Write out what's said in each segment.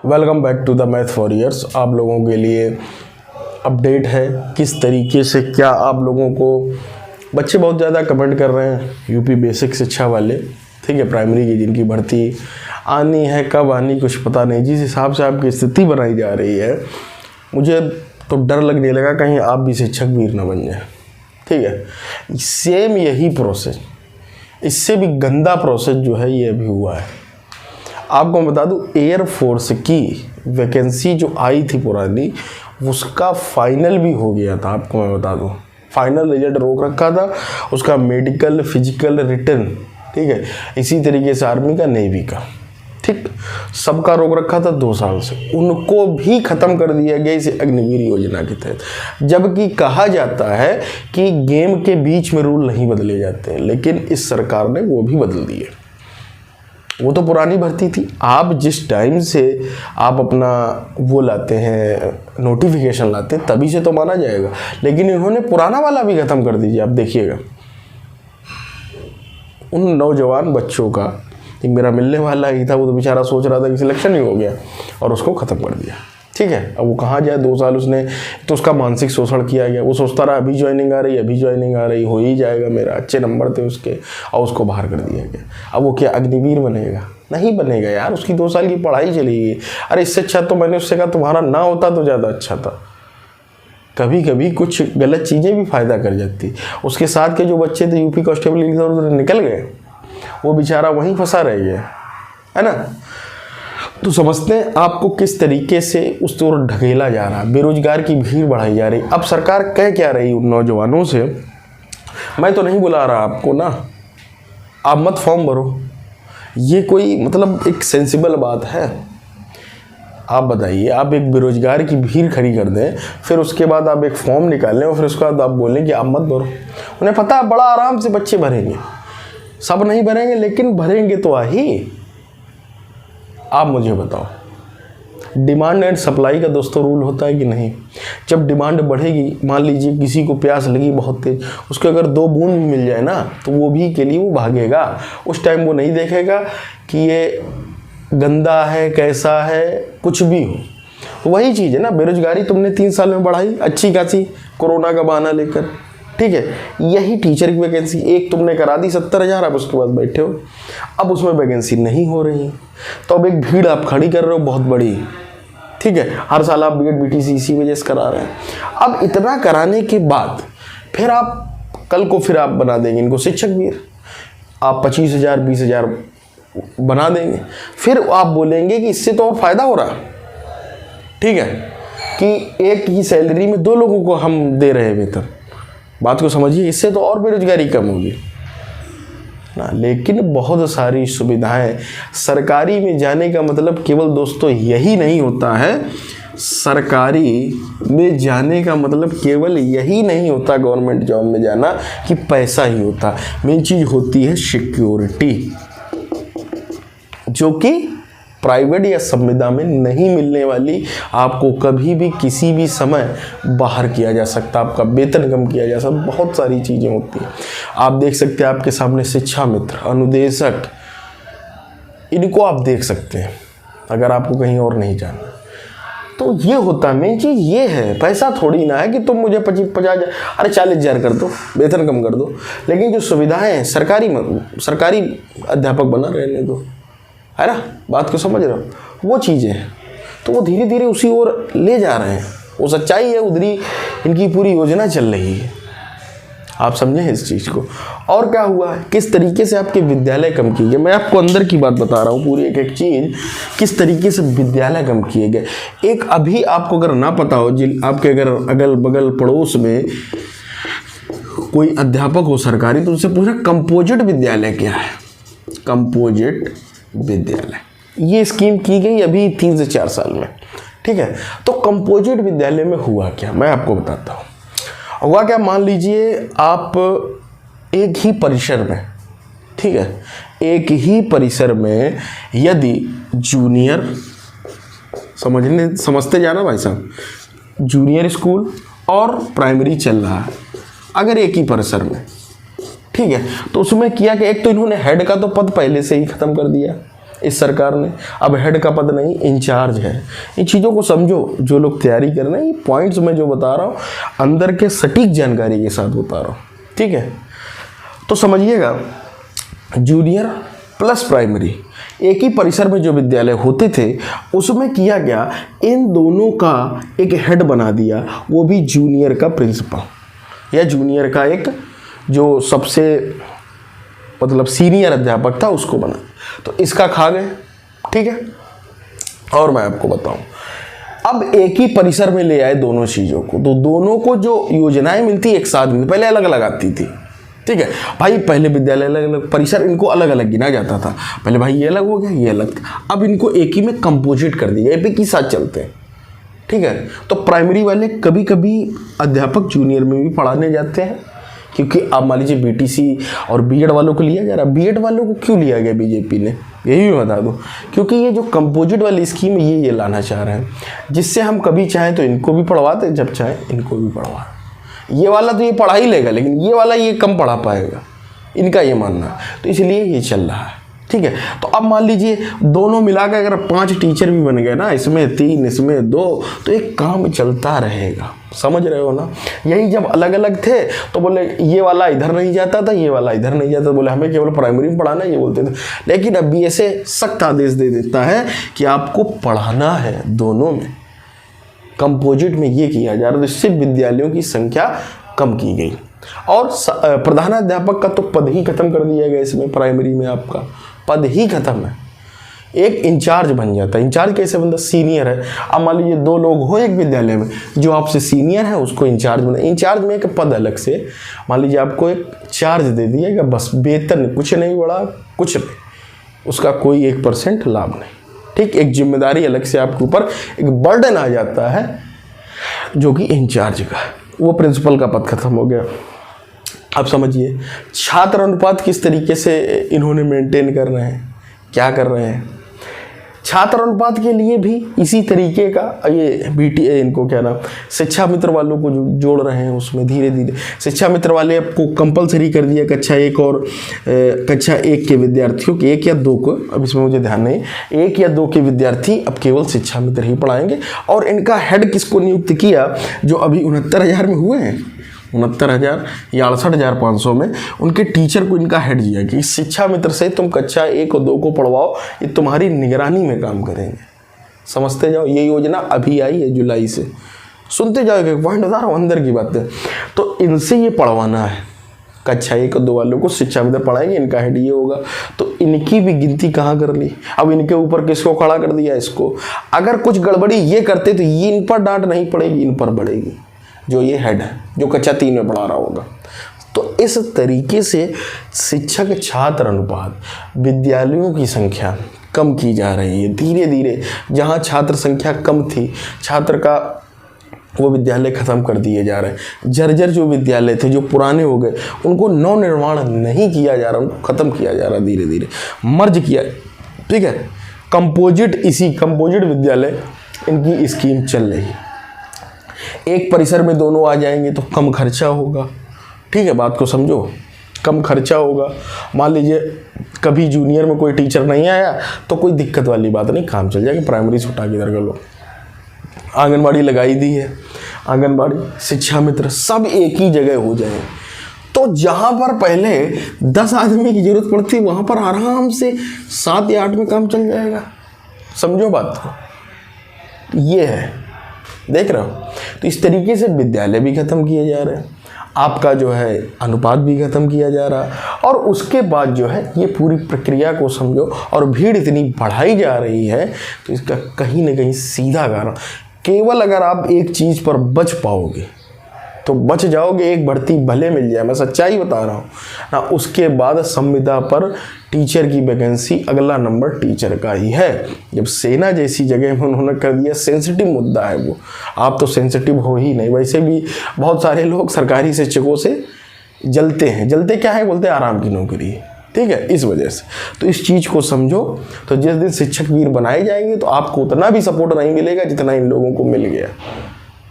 Welcome back to the math for years. आप लोगों के लिए अपडेट है किस तरीके से क्या आप लोगों को बच्चे बहुत ज़्यादा कमेंट कर रहे हैं यूपी बेसिक शिक्षा वाले, ठीक है, प्राइमरी की, जिनकी भर्ती आनी है, कब आनी कुछ पता नहीं। जिस हिसाब से आपकी स्थिति बनाई जा रही है मुझे तो डर लगने लगा कहीं आप भी शिक्षक वीर ना बन जाए, ठीक है। सेम यही प्रोसेस, इससे भी गंदा प्रोसेस जो है ये अभी हुआ है। आपको मैं बता दूं, एयरफोर्स की वैकेंसी जो आई थी पुरानी, उसका फाइनल भी हो गया था। आपको मैं बता दूं, फाइनल रिजल्ट रोक रखा था उसका, मेडिकल, फिजिकल, रिटन, ठीक है। इसी तरीके से आर्मी का, नेवी का, ठीक, सबका रोक रखा था 2 साल से, उनको भी ख़त्म कर दिया गया इस अग्निवीर योजना के तहत। जबकि कहा जाता है कि गेम के बीच में रूल नहीं बदले जाते, लेकिन इस सरकार ने वो भी बदल दिए। वो तो पुरानी भर्ती थी। आप जिस टाइम से आप अपना वो लाते हैं, नोटिफिकेशन लाते हैं, तभी से तो माना जाएगा, लेकिन इन्होंने पुराना वाला भी ख़त्म कर दीजिए। आप देखिएगा उन नौजवान बच्चों का, एक मेरा मिलने वाला ही था, वो तो बेचारा सोच रहा था कि सिलेक्शन ही हो गया और उसको ख़त्म कर दिया, ठीक है। अब वो कहाँ जाए, 2 साल उसने तो उसका मानसिक शोषण किया गया। वो सोचता रहा अभी ज्वाइनिंग आ रही, अभी ज्वाइनिंग आ रही, हो ही जाएगा मेरा, अच्छे नंबर थे उसके, और उसको बाहर कर दिया गया। अब वो क्या अग्निवीर बनेगा? नहीं बनेगा यार, उसकी 2 साल की पढ़ाई चली गई। अरे इससे अच्छा तो मैंने उससे कहा तुम्हारा ना होता तो ज़्यादा अच्छा था। कभी कभी कुछ गलत चीज़ें भी फ़ायदा कर जाती। उसके साथ के जो बच्चे थे यूपी कांस्टेबल इधर निकल गए, वो बेचारा वहीं फंसा रह गया, है ना। तो समझते हैं आपको किस तरीके से उस ओर ढकेला जा रहा है, बेरोजगार की भीड़ बढ़ाई जा रही। अब सरकार कह क्या रही उन नौजवानों से, मैं तो नहीं बुला रहा आपको ना, आप मत फॉर्म भरो। ये कोई मतलब एक सेंसिबल बात है? आप बताइए, आप एक बेरोजगार की भीड़ खड़ी कर दें, फिर उसके बाद आप एक फॉर्म निकालें और फिर उसके बाद आप बोलें कि आप मत भरो। उन्हें पता है बड़ा आराम से बच्चे भरेंगे, सब नहीं भरेंगे लेकिन भरेंगे तो ही। आप मुझे बताओ, डिमांड एंड सप्लाई का दोस्तों रूल होता है कि नहीं? जब डिमांड बढ़ेगी, मान लीजिए किसी को प्यास लगी बहुत तेज, उसको अगर 2 बूंद भी मिल जाए ना, तो वो भी के लिए वो भागेगा। उस टाइम वो नहीं देखेगा कि ये गंदा है, कैसा है, कुछ भी हो। तो वही चीज़ है ना, बेरोजगारी तुमने 3 साल में बढ़ाई अच्छी खासी, कोरोना का बहाना लेकर, ठीक है। यही टीचर की वैकेंसी एक तुमने करा दी 70,000, अब उसके बाद बैठे हो, अब उसमें वैकेंसी नहीं हो रही, तो अब एक भीड़ आप खड़ी कर रहे हो बहुत बड़ी, ठीक है। हर साल आप बीएड बीटीसी इसी वजह से करा रहे हैं। अब इतना कराने के बाद फिर आप कल को फिर आप बना देंगे इनको शिक्षक वीर, आप 25,000 20,000 बना देंगे, फिर आप बोलेंगे कि इससे तो और फायदा हो रहा, ठीक है, कि एक ही सैलरी में 2 लोगों को हम दे रहे हैं वेतन। बात को समझिए, इससे तो और बेरोजगारी कम होगी ना। लेकिन बहुत सारी सुविधाएं, सरकारी में जाने का मतलब केवल दोस्तों यही नहीं होता है, सरकारी में जाने का मतलब केवल यही नहीं होता, गवर्नमेंट जॉब में जाना कि पैसा ही होता। मेन चीज़ होती है सिक्योरिटी, जो कि प्राइवेट या संविदा में नहीं मिलने वाली। आपको कभी भी किसी भी समय बाहर किया जा सकता, आपका वेतन कम किया जा सकता, बहुत सारी चीज़ें होती हैं। आप देख सकते हैं आपके सामने शिक्षा मित्र, अनुदेशक, इनको आप देख सकते हैं अगर आपको कहीं और नहीं जाना। तो ये होता है, मेन चीज़ ये है, पैसा थोड़ी ना है कि तुम मुझे 50,000 अरे 40,000 कर दो, वेतन कम कर दो, लेकिन जो सुविधाएँ हैं सरकारी अध्यापक बना रहने दो, है ना। बात को समझ रहे हो, वो चीज़ें हैं। तो वो धीरे धीरे उसी ओर ले जा रहे हैं, वो सच्चाई है, उधरी इनकी पूरी योजना चल रही है। आप समझें इस चीज़ को। और क्या हुआ है, किस तरीके से आपके विद्यालय कम किए गए, मैं आपको अंदर की बात बता रहा हूँ, पूरी एक एक चीज़, किस तरीके से विद्यालय कम किए गए। एक अभी आपको अगर ना पता हो, आपके अगर अगल बगल पड़ोस में कोई अध्यापक हो सरकारी, तो उनसे पूछना कंपोजिट विद्यालय क्या है। कंपोजिट विद्यालय, ये स्कीम की गई अभी 3 से 4 साल में, ठीक है। तो कंपोजिट विद्यालय में हुआ क्या, मैं आपको बताता हूँ। हुआ क्या, मान लीजिए आप एक ही परिसर में, ठीक है, एक ही परिसर में यदि जूनियर, समझते जाना भाई साहब, जूनियर स्कूल और प्राइमरी चल रहा है अगर एक ही परिसर में, ठीक है, तो उसमें किया कि एक तो इन्होंने हेड का तो पद पहले से ही ख़त्म कर दिया, इस सरकार ने। अब हेड का पद नहीं, इंचार्ज है। इन चीज़ों को समझो, जो लोग तैयारी कर रहे हैं। ये पॉइंट्स मैं जो बता रहा हूँ अंदर के सटीक जानकारी के साथ बता रहा हूँ, ठीक है। तो समझिएगा, जूनियर प्लस प्राइमरी एक ही परिसर में जो विद्यालय होते थे उसमें किया गया, इन दोनों का एक हेड बना दिया, वो भी जूनियर का प्रिंसिपल या जूनियर का एक जो सबसे मतलब सीनियर अध्यापक था उसको बना। तो इसका खा गए, ठीक है। और मैं आपको बताऊं, अब एक ही परिसर में ले आए दोनों चीज़ों को, तो दोनों को जो योजनाएं मिलती एक साथ में, पहले अलग अलग आती थी, ठीक है भाई। पहले विद्यालय अलग अलग, परिसर इनको अलग अलग गिना जाता था। पहले भाई ये अलग हो गया, ये अलग, अब इनको एक ही में कंपोजिट कर दिया, एक ही साथ चलते हैं, ठीक है। तो प्राइमरी वाले कभी कभी अध्यापक जूनियर में भी पढ़ाने जाते हैं, क्योंकि आप मान लीजिए बीटीसी और बीएड वालों को लिया जा रहा है। बीएड वालों को क्यों लिया गया बीजेपी ने, यही भी बता दूं, क्योंकि ये जो कंपोजिट वाली स्कीम ये लाना चाह रहे हैं, जिससे हम कभी चाहें तो इनको भी पढ़वाते, जब चाहें इनको भी पढ़वा। ये वाला तो ये पढ़ा ही लेगा, लेकिन ये वाला ये कम पढ़ा पाएगा, इनका ये मानना है। तो इसलिए ये चल रहा है, ठीक है। तो अब मान लीजिए दोनों मिलाकर अगर 5 टीचर भी बन गए ना, इसमें 3 इसमें 2, तो एक काम चलता रहेगा, समझ रहे हो ना। यही जब अलग अलग थे तो बोले ये वाला इधर नहीं जाता था, ये वाला इधर नहीं जाता, बोले हमें केवल प्राइमरी में पढ़ाना है, ये बोलते थे। लेकिन अभी ऐसे सख्त आदेश दे देता है कि आपको पढ़ाना है दोनों में, कंपोजिट में ये किया जा रहा है। इससे विद्यालयों की संख्या कम की गई और प्रधानाध्यापक का तो पद ही खत्म कर दिया गया। इसमें प्राइमरी में आपका पद ही खत्म है, एक इंचार्ज बन जाता है। इंचार्ज कैसे बनता, सीनियर है। अब मान लीजिए 2 लोग हो एक विद्यालय में, जो आपसे सीनियर है उसको इंचार्ज बना। इंचार्ज में एक पद अलग से, मान लीजिए आपको एक चार्ज दे दिया कि बस वेतन कुछ नहीं बढ़ा, कुछ नहीं, उसका कोई 1% लाभ नहीं, ठीक। एक जिम्मेदारी अलग से आपके ऊपर, एक बर्डन आ जाता है जो कि इंचार्ज का, वो प्रिंसिपल का पद खत्म हो गया। अब समझिए छात्र अनुपात किस तरीके से इन्होंने मेंटेन कर रहे हैं, क्या कर रहे हैं। छात्र अनुपात के लिए भी इसी तरीके का ये इनको क्या नाम, शिक्षा मित्र वालों को जोड़ रहे हैं उसमें धीरे धीरे। शिक्षा मित्र वाले आपको कंपलसरी कर दिया कक्षा 1 और कक्षा 1 के विद्यार्थियों के 1 या 2 को, अब इसमें मुझे ध्यान नहीं, 1 या 2 के विद्यार्थी अब केवल शिक्षा मित्र ही पढ़ाएंगे। और इनका हेड किसको नियुक्त किया, जो अभी 69,000 में हुए हैं, 69,000 या 68,500 में उनके टीचर को इनका हेड दिया कि शिक्षा मित्र से तुम कक्षा 1 और 2 को पढ़वाओ, ये तुम्हारी निगरानी में काम करेंगे। समझते जाओ, ये योजना अभी आई है जुलाई से, सुनते जाओ, एक पॉइंट बता रहा हूँ अंदर की बातें। तो इनसे ये पढ़वाना है, कक्षा 1 और 2 वालों को शिक्षा मित्र पढ़ाएंगे, इनका हेड ये होगा। तो इनकी भी गिनती कहाँ कर ली, अब इनके ऊपर किसको खड़ा कर दिया, इसको। अगर कुछ गड़बड़ी ये करते तो ये इन पर डांट नहीं पड़ेगी, इन पर बढ़ेगी, जो ये हेड है, जो कक्षा 3 में पढ़ा रहा होगा। तो इस तरीके से शिक्षक छात्र अनुपात, विद्यालयों की संख्या कम की जा रही है धीरे धीरे। जहाँ छात्र संख्या कम थी, छात्र का वो विद्यालय खत्म कर दिए जा रहे हैं। जर्जर जो विद्यालय थे, जो पुराने हो गए, उनको नव निर्माण नहीं किया जा रहा, उनको खत्म किया जा रहा, धीरे धीरे मर्ज किया, ठीक है। कंपोजिट, इसी कंपोजिट विद्यालय इनकी स्कीम चल रही है। एक परिसर में दोनों आ जाएंगे तो कम खर्चा होगा, ठीक है, बात को समझो, कम खर्चा होगा। मान लीजिए कभी जूनियर में कोई टीचर नहीं आया तो कोई दिक्कत वाली बात नहीं, काम चल जाएगा, प्राइमरी से उठा के इधर कर लो। आंगनबाड़ी लगाई दी है, आंगनबाड़ी, शिक्षा मित्र सब एक ही जगह हो जाए, तो जहाँ पर पहले 10 आदमी की जरूरत पड़ती, वहाँ पर आराम से 7 या 8 में काम चल जाएगा। समझो बात को, ये है, देख रहे हो। तो इस तरीके से विद्यालय भी खत्म किए जा रहे हैं, आपका जो है अनुपात भी खत्म किया जा रहा है। और उसके बाद जो है ये पूरी प्रक्रिया को समझो, और भीड़ इतनी बढ़ाई जा रही है, तो इसका कहीं ना कहीं सीधा कारण, केवल अगर आप एक चीज़ पर बच पाओगे तो बच जाओगे, एक भर्ती भले मिल जाए, मैं सच्चाई बता रहा हूँ ना। उसके बाद संविदा पर टीचर की वैकेंसी अगला नंबर टीचर का ही है। जब सेना जैसी जगह में उन्होंने कर दिया, सेंसिटिव मुद्दा है वो, आप तो सेंसिटिव हो ही नहीं। वैसे भी बहुत सारे लोग सरकारी शिक्षकों से जलते हैं, जलते क्या है, बोलते हैं आराम की नौकरी है, ठीक है, इस वजह से। तो इस चीज़ को समझो। तो जिस दिन शिक्षक वीर बनाए जाएंगे तो आपको उतना भी सपोर्ट नहीं मिलेगा जितना इन लोगों को मिल गया,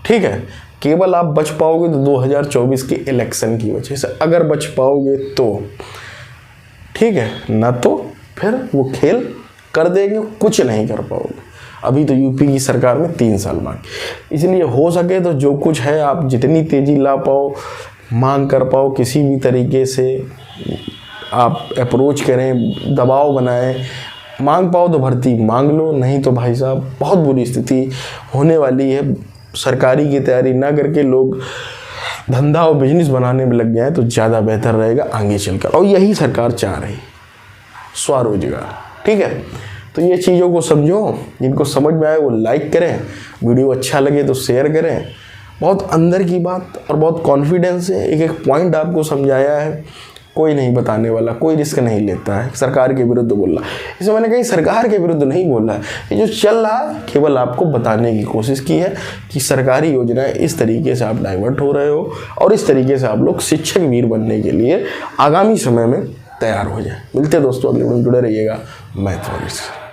ठीक है। केवल आप बच पाओगे तो 2024 के इलेक्शन की वजह से, अगर बच पाओगे तो, ठीक है, ना तो फिर वो खेल कर देंगे, कुछ नहीं कर पाओगे। अभी तो यूपी की सरकार में 3 साल मांग, इसलिए हो सके तो जो कुछ है आप जितनी तेज़ी ला पाओ, मांग कर पाओ, किसी भी तरीके से आप अप्रोच करें, दबाव बनाएं, मांग पाओ तो भर्ती मांग लो, नहीं तो भाई साहब बहुत बुरी स्थिति होने वाली है। सरकारी की तैयारी ना करके लोग धंधा और बिजनेस बनाने में लग गए हैं तो ज़्यादा बेहतर रहेगा आगे चलकर, और यही सरकार चाह रही, स्वरोजगार। ठीक है, तो ये चीज़ों को समझो, जिनको समझ में आए वो लाइक करें, वीडियो अच्छा लगे तो शेयर करें। बहुत अंदर की बात और बहुत कॉन्फिडेंस से एक एक पॉइंट आपको समझाया है, कोई नहीं बताने वाला, कोई रिस्क नहीं लेता है सरकार के विरुद्ध बोल रहा। इसमें मैंने कहीं सरकार के विरुद्ध नहीं बोला है, ये जो चल रहा है केवल आपको बताने की कोशिश की है कि सरकारी योजनाएं इस तरीके से आप डाइवर्ट हो रहे हो और इस तरीके से आप लोग शिक्षक वीर बनने के लिए आगामी समय में तैयार हो जाए। मिलते हैं दोस्तों, अगले वीडियो में जुड़े रहिएगा। मैथमेटिक्स।